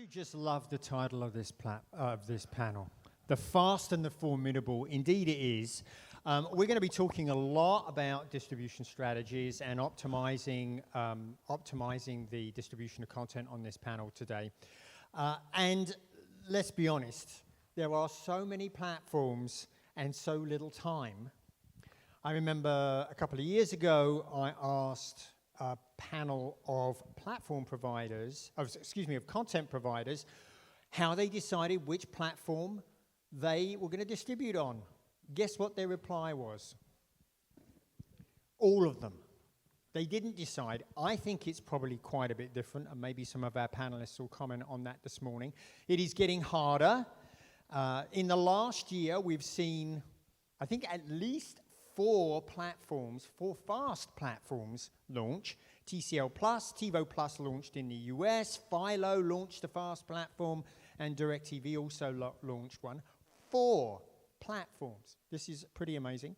You just love the title of this panel, The Fast and the Formidable. Indeed it is. We're going to be talking a lot about distribution strategies and optimizing the distribution of content on this panel today. And let's be honest, there are so many platforms and so little time. I remember a couple of years ago, I asked a panel of content providers, how they decided which platform they were going to distribute on. Guess what their reply was? All of them. They didn't decide. I think it's probably quite a bit different, and maybe some of our panelists will comment on that this morning. It is getting harder. In the last year, we've seen, I think, at least four FAST platforms launch. TCL Plus, TiVo Plus launched in the US, Philo launched a FAST platform, and DirecTV also launched one. 4 platforms. This is pretty amazing.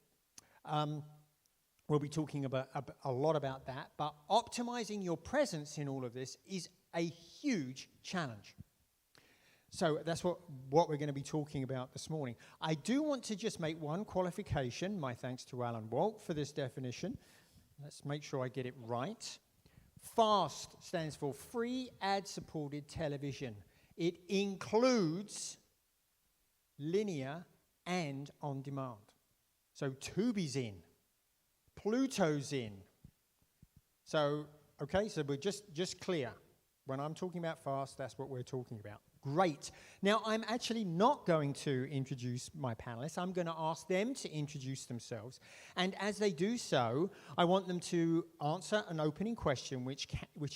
We'll be talking about a lot about that, but optimizing your presence in all of this is a huge challenge. So that's what we're going to be talking about this morning. I do want to just make one qualification. My thanks to Alan Walt for this definition. Let's make sure I get it right. FAST stands for Free Ad-Supported Television. It includes linear and on-demand. So Tubi's in, Pluto's in. So, okay, so we're just clear. When I'm talking about FAST, that's what we're talking about. Great. Now, I'm actually not going to introduce my panelists. I'm going to ask them to introduce themselves. And as they do so, I want them to answer an opening question, which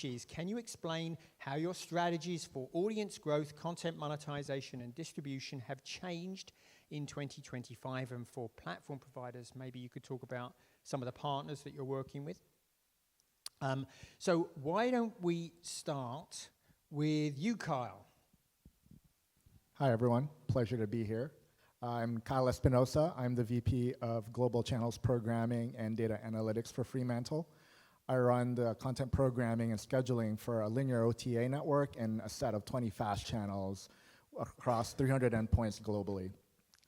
is, can you explain how your strategies for audience growth, content monetization, and distribution have changed in 2025? And for platform providers, maybe you could talk about some of the partners that you're working with. So why don't we start with you, Kyle? Hi, everyone. Pleasure to be here. I'm Kyle Espinosa. I'm the VP of Global Channels Programming and Data Analytics for Fremantle. I run the content programming and scheduling for a linear OTA network and a set of 20 FAST channels across 300 endpoints globally.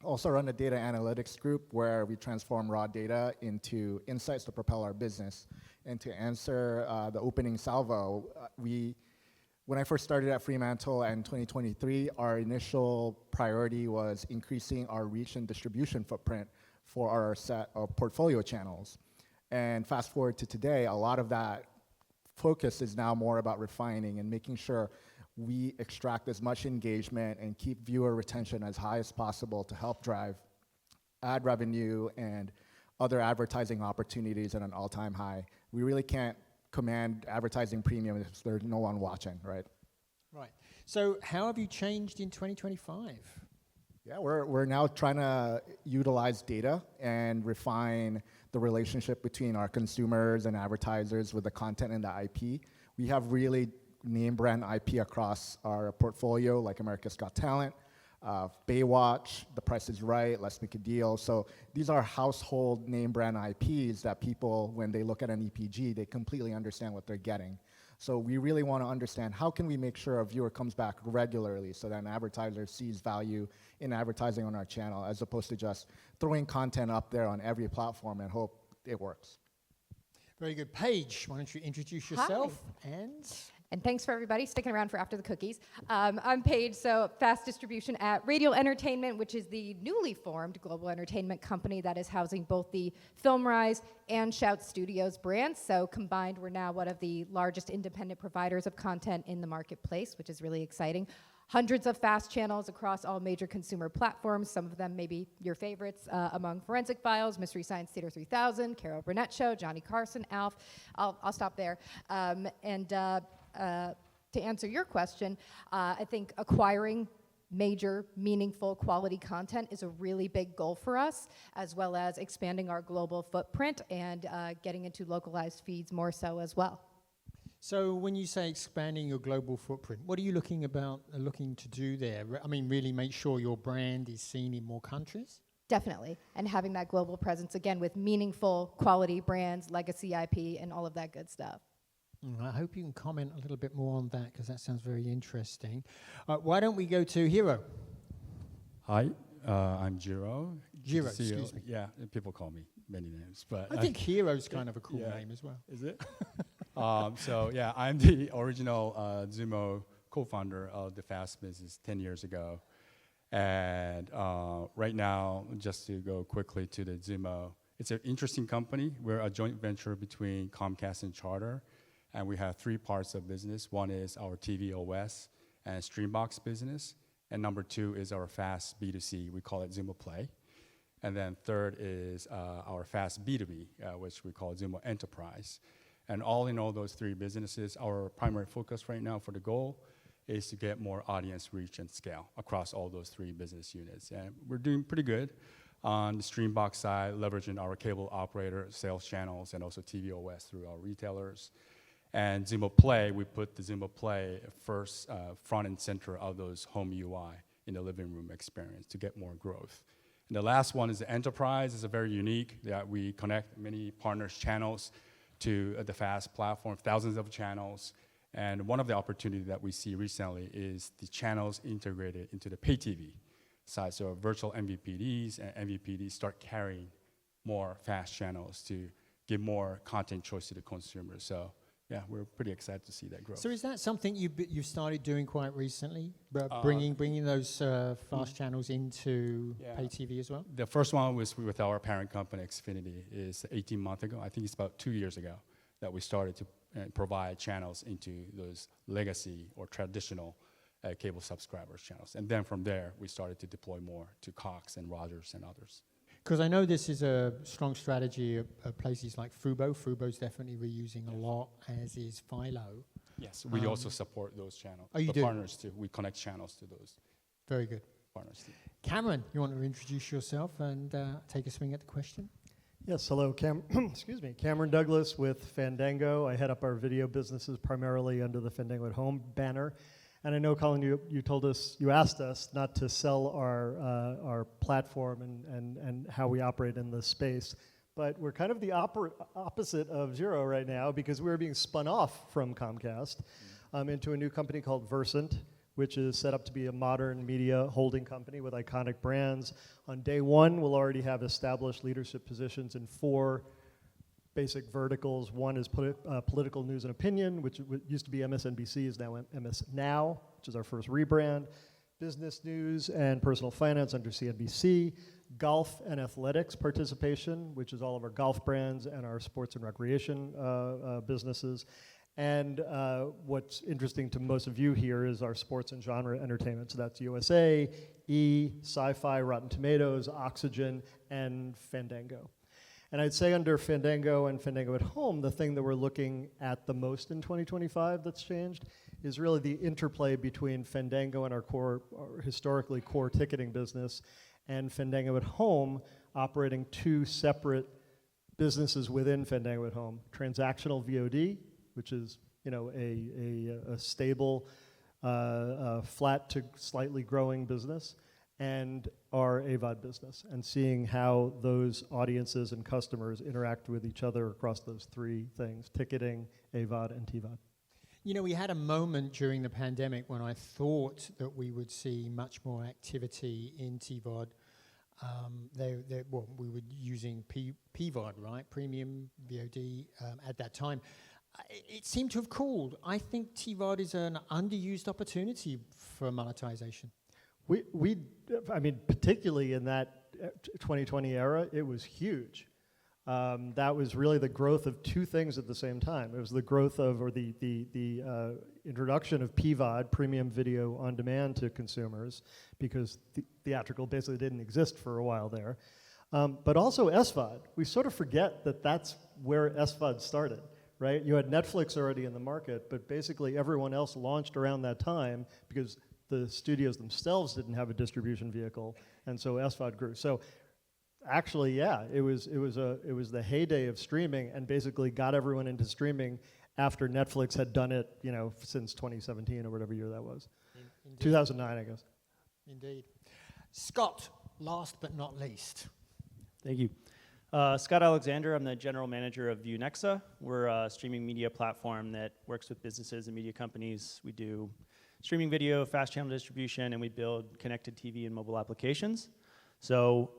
Also run the data analytics group where we transform raw data into insights to propel our business. And to answer the opening salvo, when I first started at Fremantle in 2023, our initial priority was increasing our reach and distribution footprint for our set of portfolio channels. And fast forward to today, a lot of that focus is now more about refining and making sure we extract as much engagement and keep viewer retention as high as possible to help drive ad revenue and other advertising opportunities at an all-time high. We really can't command advertising premium if there's no one watching, right? Right. So how have you changed in 2025? Yeah, we're now trying to utilize data and refine the relationship between our consumers and advertisers with the content and the IP. We have really name brand IP across our portfolio, like America's Got Talent, Baywatch, The Price is Right, Let's Make a Deal. So these are household name brand IPs that people, when they look at an EPG, they completely understand what they're getting. So we really want to understand how can we make sure a viewer comes back regularly so that an advertiser sees value in advertising on our channel as opposed to just throwing content up there on every platform and hope it works. Very good. Paige, why don't you introduce yourself? Hi. And thanks for everybody sticking around for after the cookies. I'm Paige, so FAST distribution at Radial Entertainment, which is the newly formed global entertainment company that is housing both the FilmRise and Shout Studios brands. So combined, we're now one of the largest independent providers of content in the marketplace, which is really exciting. Hundreds of FAST channels across all major consumer platforms, some of them maybe your favorites among Forensic Files, Mystery Science Theater 3000, Carol Burnett Show, Johnny Carson, Alf. I'll stop there. To answer your question, I think acquiring major, meaningful, quality content is a really big goal for us, as well as expanding our global footprint and getting into localized feeds more so as well. So when you say expanding your global footprint, what are you looking to do there? I mean, really make sure your brand is seen in more countries? Definitely, and having that global presence, again, with meaningful, quality brands, legacy IP, and all of that good stuff. I hope you can comment a little bit more on that because that sounds very interesting. Why don't we go to Hiro? Hi, I'm Jiro. Jiro, Good to see you. excuse me. Yeah, people call me many names, but I think Hiro's kind of a cool yeah. name as well. Is it? So yeah, I'm the original Xumo co-founder of the FAST business 10 years ago, and right now, just to go quickly to the Xumo, it's an interesting company. We're a joint venture between Comcast and Charter, and we have three parts of business. One is our TV OS and Streambox business, and number two is our FAST B2C. We call it Xumo Play. And then third is our FAST B2B, which we call Xumo Enterprise. And all in all those three businesses, our primary focus right now for the goal is to get more audience reach and scale across all those three business units. And we're doing pretty good on the Streambox side, leveraging our cable operator sales channels and also TV OS through our retailers. And Xumo Play, we put the Xumo Play first front and center of those home UI in the living room experience to get more growth. And the last one is the enterprise. It's a very unique that we connect many partners' channels to the FAST platform, thousands of channels. And one of the opportunities that we see recently is the channels integrated into the pay TV side. So virtual MVPDs and MVPDs start carrying more FAST channels to give more content choice to the consumer. So yeah, we're pretty excited to see that growth. So is that something you've started doing quite recently, bringing those FAST channels into pay TV as well? The first one was with our parent company, Xfinity, is 18 months ago. I think it's about 2 years ago that we started to provide channels into those legacy or traditional cable subscribers channels. And then from there, we started to deploy more to Cox and Rogers and others. Because I know this is a strong strategy of places like Fubo. Fubo's definitely reusing a lot, as is Philo. Yes, we also support those channels. Oh, you the do? Partners too. We connect channels to those Very good. partners too. Cameron, you want to introduce yourself and take a swing at the question? Yes, hello, excuse me, Cameron Douglas with Fandango. I head up our video businesses primarily under the Fandango at Home banner. And I know, Colin, you asked us not to sell our platform and how we operate in this space, but we're kind of the opposite of Jiro right now because we're being spun off from Comcast into a new company called Versant, which is set up to be a modern media holding company with iconic brands. On day one, we'll already have established leadership positions in 4 basic verticals. One is political news and opinion, which used to be MSNBC, is now MS Now, which is our first rebrand. Business news and personal finance under CNBC. Golf and athletics participation, which is all of our golf brands and our sports and recreation businesses. And what's interesting to most of you here is our sports and genre entertainment. So that's USA, E, Sci-Fi, Rotten Tomatoes, Oxygen, and Fandango. And I'd say under Fandango and Fandango at Home, the thing that we're looking at the most in 2025 that's changed is really the interplay between Fandango and our historically core ticketing business and Fandango at Home operating 2 separate businesses within Fandango at Home. Transactional VOD, which is a stable, flat to slightly growing business, and our AVOD business, and seeing how those audiences and customers interact with each other across those 3 things, ticketing, AVOD, and TVOD. You know, we had a moment during the pandemic when I thought that we would see much more activity in TVOD. We were using PVOD, right? Premium VOD at that time. It seemed to have cooled. I think TVOD is an underused opportunity for monetization. I mean, particularly in that 2020 era, it was huge. That was really the growth of 2 things at the same time. It was the growth of, or the introduction of PVOD, premium video on demand, to consumers, because theatrical basically didn't exist for a while there. But also SVOD. We sort of forget that that's where SVOD started, right? You had Netflix already in the market, but basically everyone else launched around that time because the studios themselves didn't have a distribution vehicle, and so SVOD grew. So actually, yeah, it was the heyday of streaming, and basically got everyone into streaming after Netflix had done it, since 2017 or whatever year that was. 2009, I guess. Indeed. Scott, last but not least. Thank you. Scott Alexander, I'm the general manager of ViewNexa. We're a streaming media platform that works with businesses and media companies. We do streaming video, fast channel distribution, and we build connected TV and mobile applications. So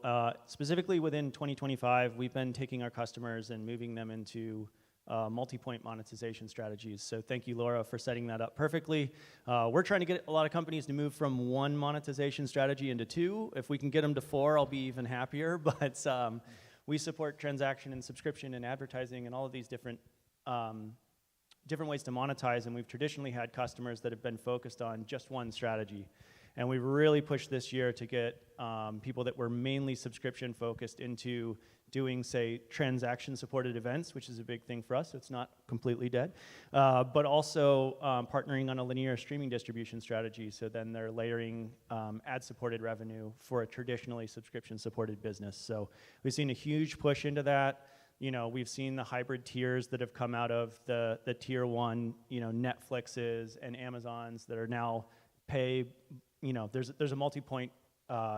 specifically within 2025, we've been taking our customers and moving them into multi-point monetization strategies. So thank you, Laura, for setting that up perfectly. We're trying to get a lot of companies to move from one monetization strategy into two. If we can get them to 4, I'll be even happier. But we support transaction and subscription and advertising and all of these different ways to monetize. And we've traditionally had customers that have been focused on just one strategy. And we've really pushed this year to get people that were mainly subscription focused into doing, say, transaction-supported events, which is a big thing for us. It's not completely dead. But also partnering on a linear streaming distribution strategy. So then they're layering ad-supported revenue for a traditionally subscription-supported business. So we've seen a huge push into that. You know, we've seen the hybrid tiers that have come out of the tier 1, you know, Netflixes and Amazons that are now pay. You know, there's a multi-point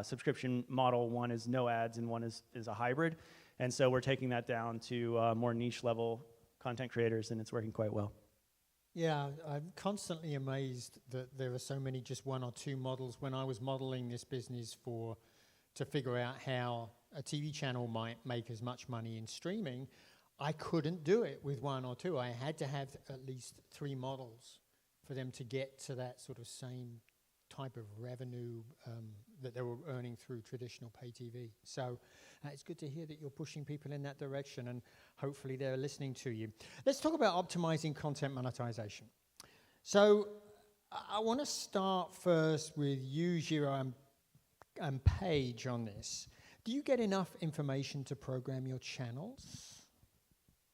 subscription model. One is no ads and one is a hybrid. And so we're taking that down to more niche level content creators, and it's working quite well. Yeah, I'm constantly amazed that there are so many just 1 or 2 models. When I was modeling this business to figure out how a TV channel might make as much money in streaming, I couldn't do it with 1 or 2. I had to have at least 3 models for them to get to that sort of same type of revenue that they were earning through traditional pay TV. So it's good to hear that you're pushing people in that direction, and hopefully they're listening to you. Let's talk about optimizing content monetization. So I want to start first with you, Jiro, and Paige on this. Do you get enough information to program your channels?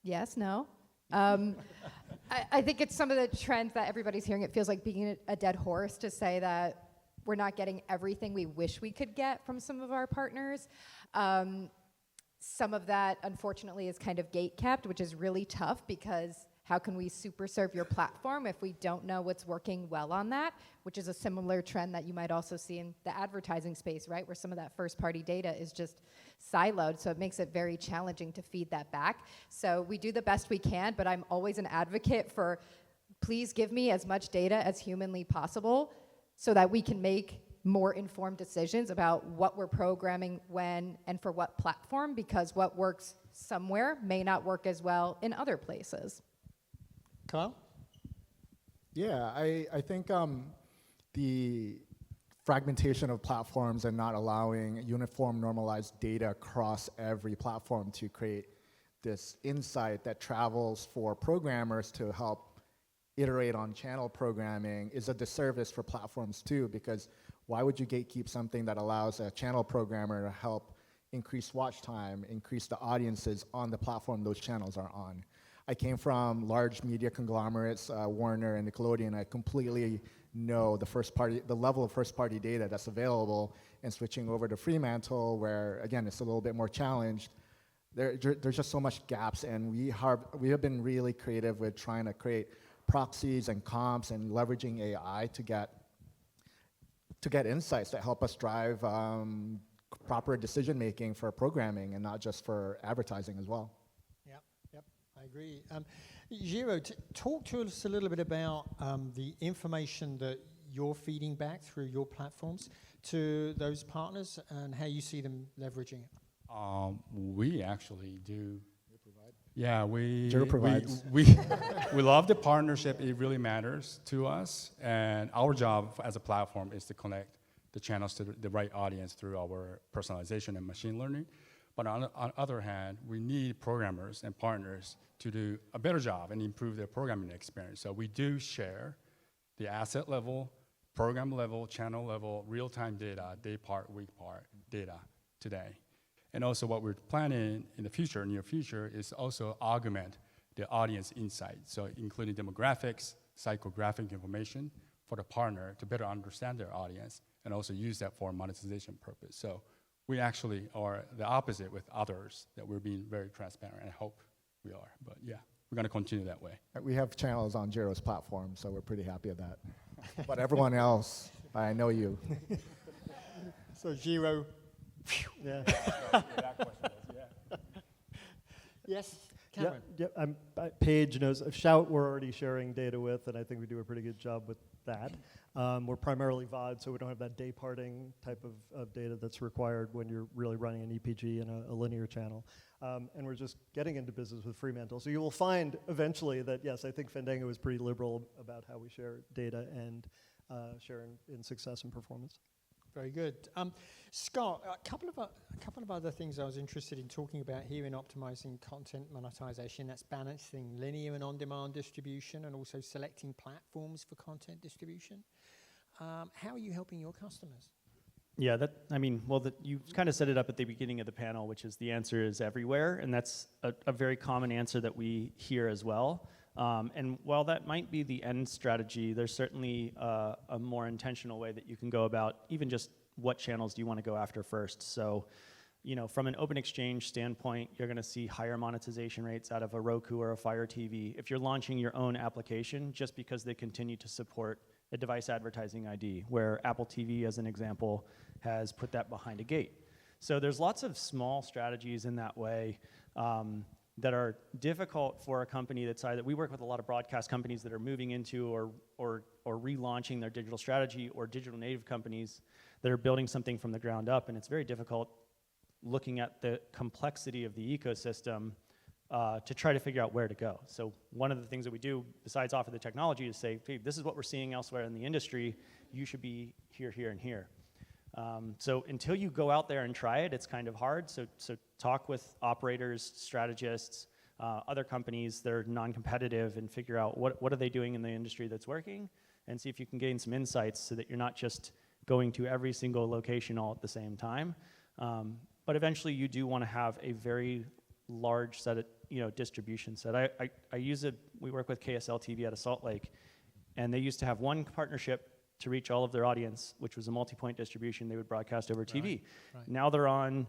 Yes, no. I think it's some of the trends that everybody's hearing. It feels like being a dead horse to say that we're not getting everything we wish we could get from some of our partners. Some of that, unfortunately, is kind of gate-kept, which is really tough because how can we super serve your platform if we don't know what's working well on that, which is a similar trend that you might also see in the advertising space, right, where some of that first-party data is just siloed, so it makes it very challenging to feed that back. So we do the best we can, but I'm always an advocate for please give me as much data as humanly possible so that we can make more informed decisions about what we're programming, when, and for what platform, because what works somewhere may not work as well in other places. Kyle? Yeah, I think the fragmentation of platforms and not allowing uniform normalized data across every platform to create this insight that travels for programmers to help iterate on channel programming is a disservice for platforms too, because why would you gatekeep something that allows a channel programmer to help increase watch time, increase the audiences on the platform those channels are on? I came from large media conglomerates, Warner and Nickelodeon. I completely know the level of first-party data that's available, and switching over to Fremantle, where again it's a little bit more challenged. There's just so much gaps, and we have been really creative with trying to create proxies and comps and leveraging AI to get insights that help us drive proper decision making for programming and not just for advertising as well. I agree. Jiro, talk to us a little bit about the information that you're feeding back through your platforms to those partners and how you see them leveraging it. We actually do. Yeah, Jiro provides. We love the partnership. It really matters to us. And our job as a platform is to connect the channels to the right audience through our personalization and machine learning. But on the other hand, we need programmers and partners to do a better job and improve their programming experience. So we do share the asset level, program level, channel level, real-time data, day part, week part data today. And also what we're planning in the future, near future, is also augment the audience insight. So including demographics, psychographic information for the partner to better understand their audience and also use that for monetization purpose. So we actually are the opposite with others, that we're being very transparent, and I hope we are. But yeah, we're going to continue that way. We have channels on Jiro's platform, so we're pretty happy with that. But everyone else, I know you. So Jiro, Yeah. Yes, Cameron. Paige knows. Shout we're already sharing data with, and I think we do a pretty good job with that. We're primarily VOD, so we don't have that day parting type of data that's required when you're really running an EPG in a linear channel. And we're just getting into business with Fremantle. So you will find eventually that, yes, I think Fandango is pretty liberal about how we share data and share in success and performance. Very good. Scott, a couple of other things I was interested in talking about here in optimizing content monetization. That's balancing linear and on-demand distribution and also selecting platforms for content distribution. How are you helping your customers? Yeah, you kind of set it up at the beginning of the panel, which is the answer is everywhere, and that's a very common answer that we hear as well. And while that might be the end strategy, there's certainly a more intentional way that you can go about even just what channels do you want to go after first. So, from an open exchange standpoint, you're going to see higher monetization rates out of a Roku or a Fire TV if you're launching your own application just because they continue to support a device advertising ID, where Apple TV, as an example, has put that behind a gate. So there's lots of small strategies in that way that are difficult for a company that size. We work with a lot of broadcast companies that are moving into or relaunching their digital strategy, or digital native companies that are building something from the ground up, and it's very difficult looking at the complexity of the ecosystem to try to figure out where to go. So one of the things that we do, besides offer the technology, is say, hey, this is what we're seeing elsewhere in the industry, you should be here, here, and here. So until you go out there and try it, it's kind of hard. So talk with operators, strategists, other companies that are non-competitive, and figure out what are they doing in the industry that's working, and see if you can gain some insights so that you're not just going to every single location all at the same time. But eventually you do want to have a very large set of distribution set. We work with KSL TV out of Salt Lake, and they used to have one partnership to reach all of their audience, which was a multi-point distribution they would broadcast over TV. Right. Now they're on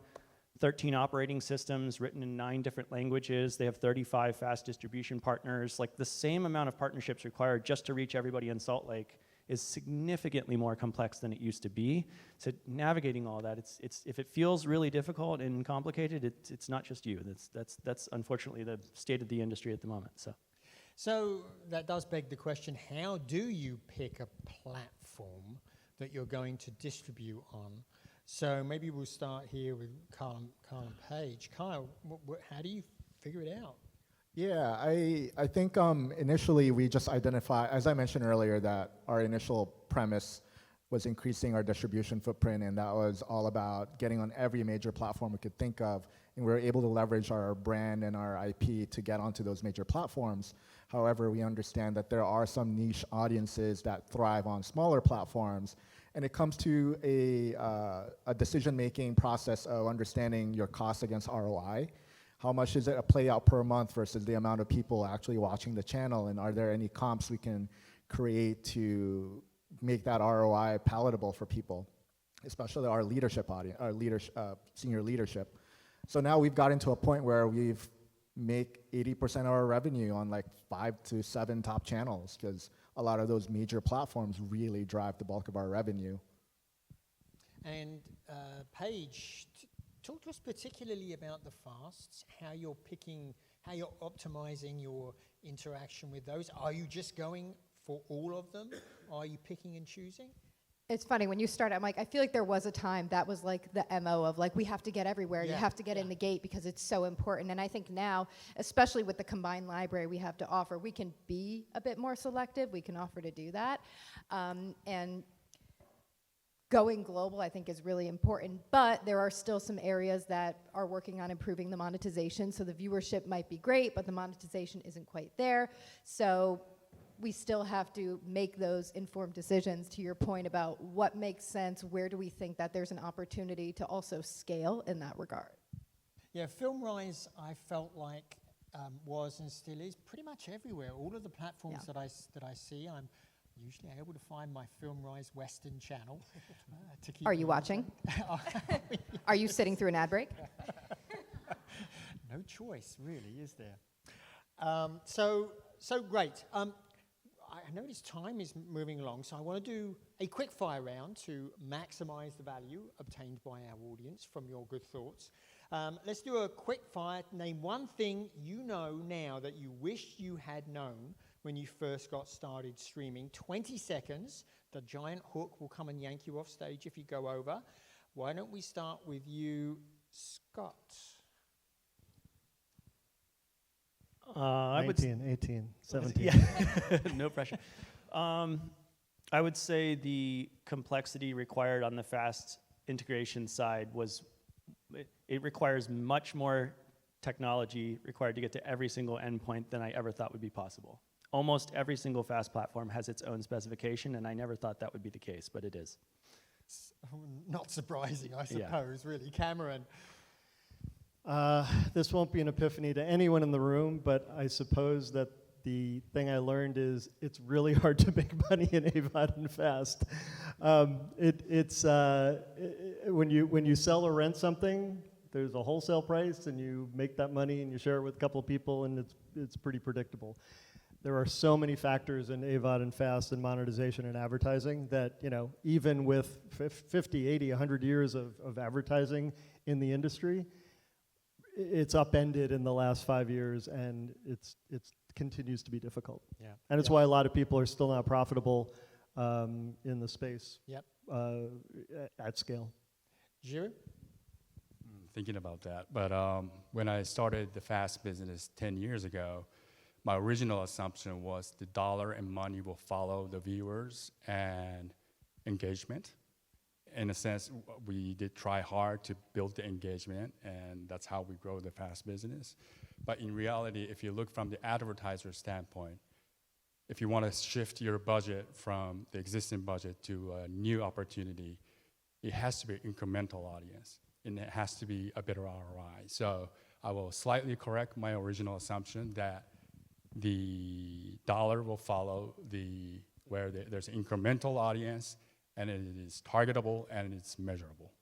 13 operating systems written in 9 different languages. They have 35 fast distribution partners. Like, the same amount of partnerships required just to reach everybody in Salt Lake is significantly more complex than it used to be. So navigating all that, it's if it feels really difficult and complicated, it's not just you. That's unfortunately the state of the industry at the moment. So that does beg the question, how do you pick a platform that you're going to distribute on? So maybe we'll start here with Colin and Paige. Kyle, how do you figure it out? Yeah, I think initially we just identified, as I mentioned earlier, that our initial premise was increasing our distribution footprint, and that was all about getting on every major platform we could think of, and we were able to leverage our brand and our IP to get onto those major platforms. However, we understand that there are some niche audiences that thrive on smaller platforms, and it comes to a decision-making process of understanding your cost against ROI. How much is it a play out per month versus the amount of people actually watching the channel, and are there any comps we can create to make that ROI palatable for people, especially our leadership audience, our senior leadership. So now we've gotten to a point where we've make 80% of our revenue on like 5 to 7 top channels, because a lot of those major platforms really drive the bulk of our revenue. And Paige, talk to us particularly about the fasts, how you're optimizing your interaction with those. Are you just going for all of them? Are you picking and choosing? It's funny, when you start, I'm like, I feel like there was a time that was like the MO of like, we have to get everywhere, you have to get in the gate because it's so important. And I think now, especially with the combined library we have to offer, we can be a bit more selective, we can offer to do that. And going global, I think, is really important, but there are still some areas that are working on improving the monetization. So the viewership might be great, but the monetization isn't quite there. So we still have to make those informed decisions, to your point about what makes sense, where do we think that there's an opportunity to also scale in that regard. Yeah, FilmRise, I felt like was and still is pretty much everywhere. All of the platforms that I see, I'm usually able to find my FilmRise Western channel. To keep Are you watching? Are you sitting through an ad break? No choice, really, is there? So great. I notice time is moving along, so I want to do a quick fire round to maximize the value obtained by our audience from your good thoughts. Let's do a quick fire. Name one thing you know now that you wish you had known when you first got started streaming. 20 seconds. The giant hook will come and yank you off stage if you go over. Why don't we start with you, Scott? I would 18, 17. Yeah, no pressure. I would say the complexity required on the fast integration side was, it requires much more technology required to get to every single endpoint than I ever thought would be possible. Almost every single fast platform has its own specification, and I never thought that would be the case, but it is. Not surprising, I suppose, really. Cameron? This won't be an epiphany to anyone in the room, but I suppose that the thing I learned is it's really hard to make money in AVOD and fast. When you sell or rent something, there's a wholesale price, and you make that money, and you share it with a couple of people, and it's pretty predictable. There are so many factors in AVOD and fast and monetization and advertising that, even with 50, 80, 100 years of advertising in the industry, it's upended in the last 5 years, and it continues to be difficult. Yeah. And it's why a lot of people are still not profitable in the space at scale. Jiro? Thinking about that, but when I started the fast business 10 years ago, my original assumption was the dollar and money will follow the viewers and engagement. In a sense, we did try hard to build the engagement, and that's how we grow the fast business. But in reality, if you look from the advertiser standpoint, if you want to shift your budget from the existing budget to a new opportunity, it has to be an incremental audience, and it has to be a better ROI. So I will slightly correct my original assumption that the dollar will follow where there's an incremental audience, and it is targetable and it's measurable.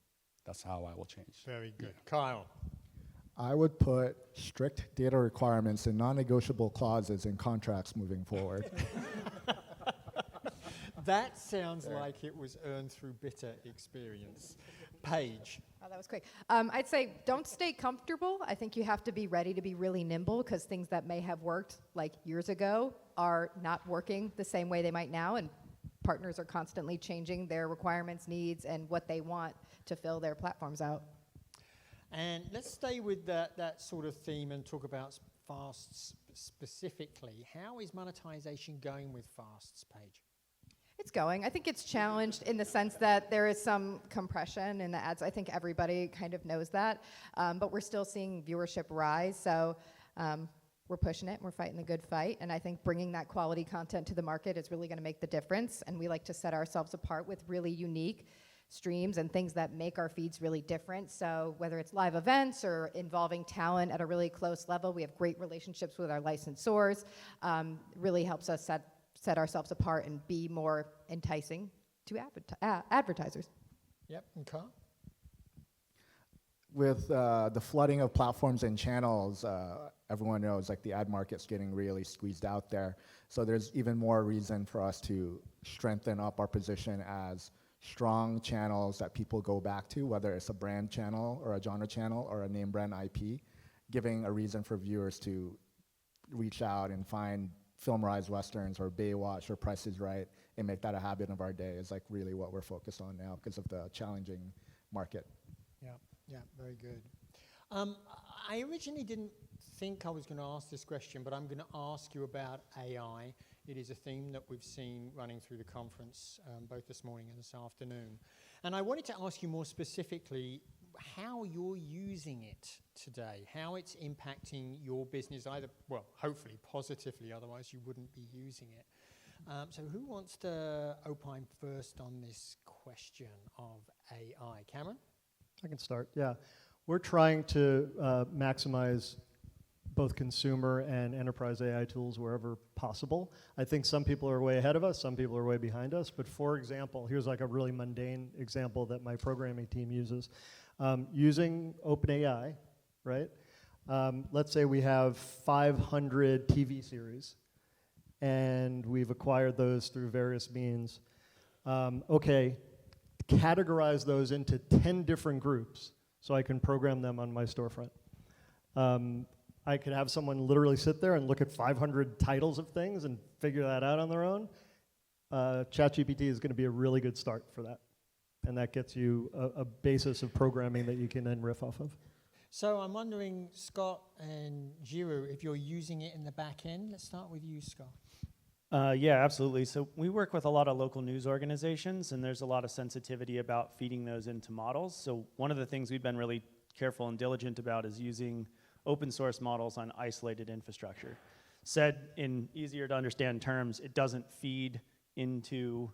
That's how I will change. Very good. Kyle? I would put strict data requirements and non-negotiable clauses in contracts moving forward. That sounds like it was earned through bitter experience. Paige? Oh, that was quick. I'd say don't stay comfortable. I think you have to be ready to be really nimble, because things that may have worked like years ago are not working the same way they might now, and partners are constantly changing their requirements, needs, and what they want to fill their platforms out. And let's stay with that sort of theme and talk about fasts specifically. How is monetization going with fasts, Paige? It's going. I think it's challenged in the sense that there is some compression in the ads. I think everybody kind of knows that, but we're still seeing viewership rise. So we're pushing it, and we're fighting the good fight. And I think bringing that quality content to the market is really going to make the difference. And we like to set ourselves apart with really unique streams and things that make our feeds really different. So whether it's live events or involving talent at a really close level, we have great relationships with our licensors. Really helps us set ourselves apart and be more enticing to advertisers. Yep, and Carl? With the flooding of platforms and channels, everyone knows the ad market's getting really squeezed out there. So there's even more reason for us to strengthen up our position as strong channels that people go back to, whether it's a brand channel or a genre channel or a name brand IP, giving a reason for viewers to reach out and find film-rise westerns or Baywatch or Price is Right and make that a habit of our day is really what we're focused on now because of the challenging market. Yeah, very good. I originally didn't think I was going to ask this question, but I'm going to ask you about AI. It is a theme that we've seen running through the conference both this morning and this afternoon. And I wanted to ask you more specifically how you're using it today, how it's impacting your business, either, well, hopefully positively, otherwise you wouldn't be using it. So who wants to opine first on this question of AI? Cameron? I can start, yeah. We're trying to maximize both consumer and enterprise AI tools wherever possible. I think some people are way ahead of us, some people are way behind us, but for example, here's a really mundane example that my programming team uses. Using OpenAI, right? Let's say we have 500 TV series, and we've acquired those through various means. Okay, categorize those into 10 different groups. so I can program them on my storefront. I could have someone literally sit there and look at 500 titles of things and figure that out on their own. ChatGPT is going to be a really good start for that. And that gets you a basis of programming that you can then riff off of. So I'm wondering, Scott and Jiro, if you're using it in the back end. Let's start with you, Scott. Yeah, absolutely. So we work with a lot of local news organizations, and there's a lot of sensitivity about feeding those into models. So one of the things we've been really careful and diligent about is using open source models on isolated infrastructure. Said in easier to understand terms, it doesn't feed into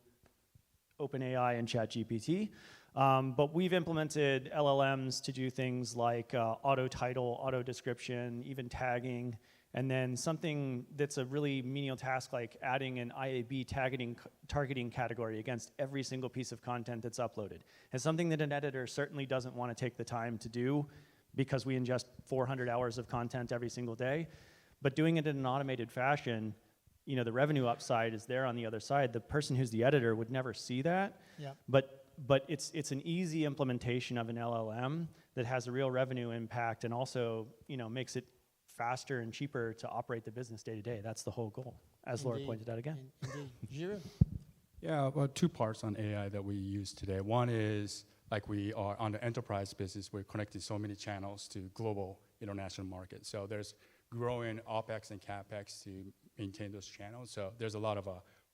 OpenAI and ChatGPT, but we've implemented LLMs to do things like auto title, auto description, even tagging, and then something that's a really menial task like adding an IAB targeting category against every single piece of content that's uploaded. It's something that an editor certainly doesn't want to take the time to do because we ingest 400 hours of content every single day. But doing it in an automated fashion, you know, the revenue upside is there on the other side. The person who's the editor would never see that. Yeah. But it's an easy implementation of an LLM that has a real revenue impact and also, you know, makes it faster and cheaper to operate the business day to day. That's the whole goal, as Laura pointed out again. Indeed. Jiro? Yeah, well, two parts on AI that we use today. One is, like we are on the enterprise business, we're connecting so many channels to global international markets. So there's growing OpEx and CapEx to maintain those channels. So there's a lot of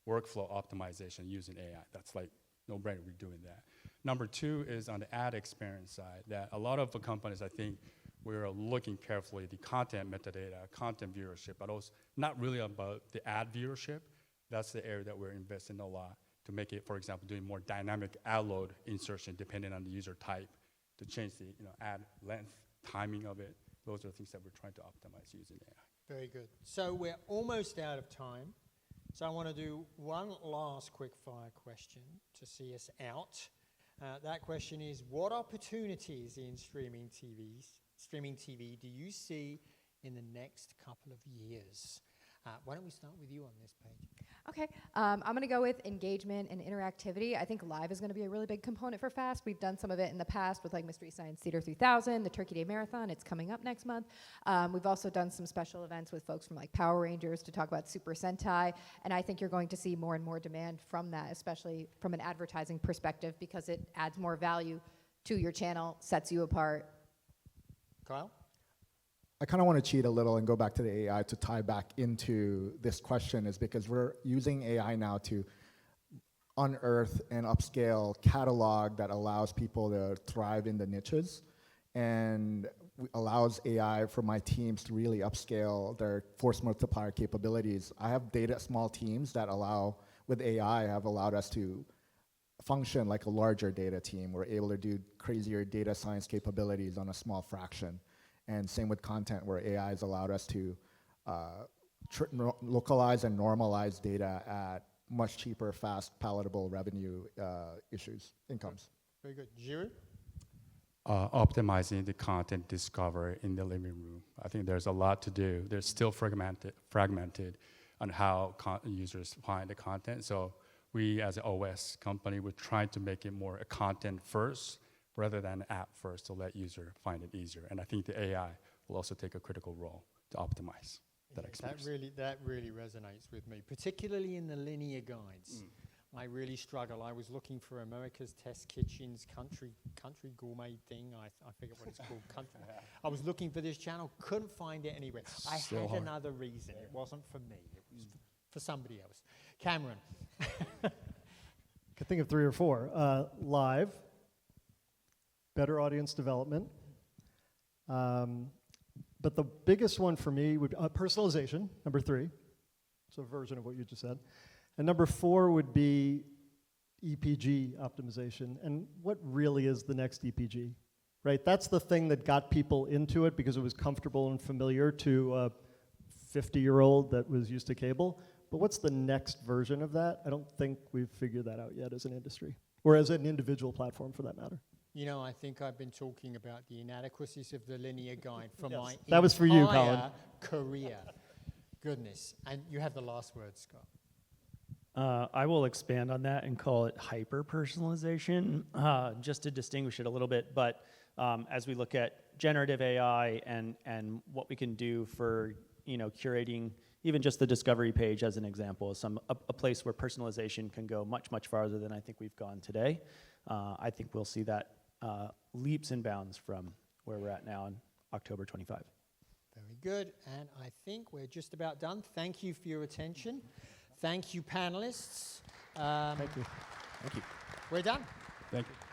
workflow optimization using AI. That's like no-brainer, we're doing that. Number two is on the ad experience side, that a lot of the companies, I think, we're looking carefully at the content metadata, content viewership, but also not really about the ad viewership. That's the area that we're investing a lot to make it, for example, doing more dynamic ad load insertion depending on the user type to change the ad length, timing of it. Those are things that we're trying to optimize using AI. Very good. So we're almost out of time. So I want to do one last quick fire question to see us out. That question is, what opportunities in streaming TV do you see in the next couple of years? Why don't we start with you on this, Paige? Okay, I'm going to go with engagement and interactivity. I think live is going to be a really big component for FAST. We've done some of it in the past with like Mystery Science Theater 3000, the Turkey Day Marathon. It's coming up next month. We've also done some special events with folks from like Power Rangers to talk about Super Sentai, and I think you're going to see more and more demand from that, especially from an advertising perspective, because it adds more value to your channel, sets you apart. Kyle? I kind of want to cheat a little and go back to the AI to tie back into this question, is because we're using AI now to unearth and upscale catalog that allows people to thrive in the niches and allows AI for my teams to really upscale their force multiplier capabilities. I have small teams that with AI, have allowed us to function like a larger data team. We're able to do crazier data science capabilities on a small fraction. And same with content, where AI has allowed us to localize and normalize data at much cheaper, fast, palatable revenue incomes. Very good. Jiro? Optimizing the content discovery in the living room. I think there's a lot to do. There's still fragmented on how users find the content. So we, as an OS company, we're trying to make it more a content first rather than app first to let user find it easier. And I think the AI will also take a critical role to optimize that experience. That really resonates with me, particularly in the linear guides. I really struggle. I was looking for America's Test Kitchen's country gourmet thing. I forget what it's called. Country. I was looking for this channel, couldn't find it anywhere. I had another reason. It wasn't for me. It was for somebody else. Cameron. Could think of 3 or 4. Live. Better audience development. But the biggest one for me would be personalization, number 3. It's a version of what you just said. And number 4 would be EPG optimization. And what really is the next EPG? Right? That's the thing that got people into it because it was comfortable and familiar to a 50-year-old that was used to cable. But what's the next version of that? I don't think we've figured that out yet as an industry, or as an individual platform for that matter. You know, I think I've been talking about the inadequacies of the linear guide for my that was for you, Colin. entire career. Goodness. And you have the last word, Scott. I will expand on that and call it hyper-personalization, just to distinguish it a little bit. But as we look at generative AI and what we can do for curating even just the discovery page as an example, a place where personalization can go much, much farther than I think we've gone today. I think we'll see that leaps and bounds from where we're at now on October 25. Very good, and I think we're just about done. Thank you for your attention. Thank you, panelists. Thank you. Thank you. We're done. Thank you.